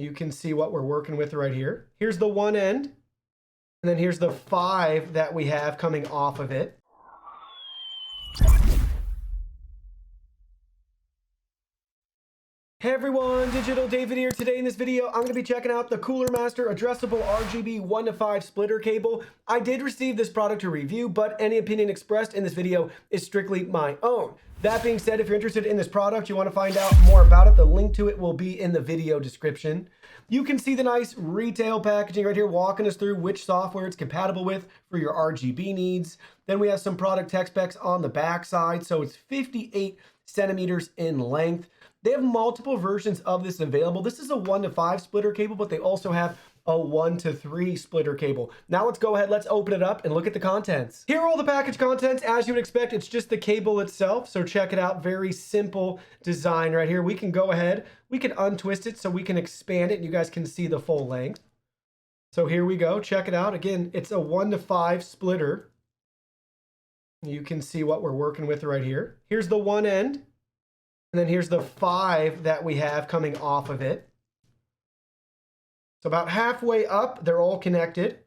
you can see what we're working with right here. Here's the one end, and then here's the 5 that we have coming off of it. Hey everyone, Digital David here. Today in this video, I'm going to be checking out the Cooler Master addressable RGB 1-to-5 splitter cable. I did receive this product to review, but any opinion expressed in this video is strictly my own. That being said, if you're interested in this product, you want to find out more about it, the link to it will be in the video description. You can see the nice retail packaging right here, walking us through which software it's compatible with for your RGB needs. Then we have some product tech specs on the back side. So it's 58 centimeters in length. They have multiple versions of this available. This is a 1-to-5 splitter cable, but they also have a 1-to-3 splitter cable. Now let's go ahead, let's open it up and look at the contents. Here are all the package contents. As you would expect, it's just the cable itself. So check it out, very simple design right here. We can go ahead, we can untwist it so we can expand it and you guys can see the full length. So here we go, check it out. Again, it's a 1-to-5 splitter. You can see what we're working with right here. Here's the one end. And then here's the 5 that we have coming off of it. So about halfway up, they're all connected.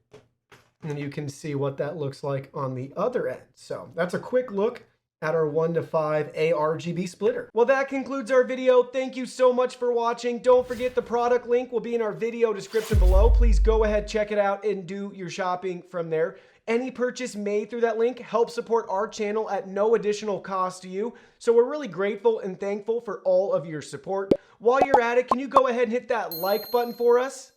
And you can see what that looks like on the other end. So that's a quick look at our 1-to-5 ARGB splitter. Well, that concludes our video. Thank you so much for watching. Don't forget the product link will be in our video description below. Please go ahead, check it out, and do your shopping from there. Any purchase made through that link helps support our channel at no additional cost to you. So we're really grateful and thankful for all of your support. While you're at it, can you go ahead and hit that like button for us?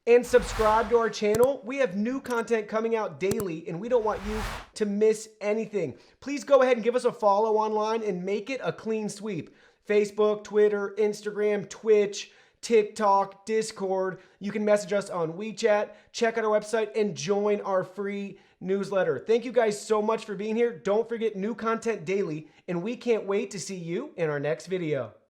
And subscribe to our channel. We have new content coming out daily and we don't want you to miss anything. Please go ahead and give us a follow online and make it a clean sweep. Facebook, Twitter, Instagram, Twitch, TikTok, Discord. You can message us on WeChat, check out our website, and join our free newsletter. Thank you guys so much for being here. Don't forget new content daily, and we can't wait to see you in our next video.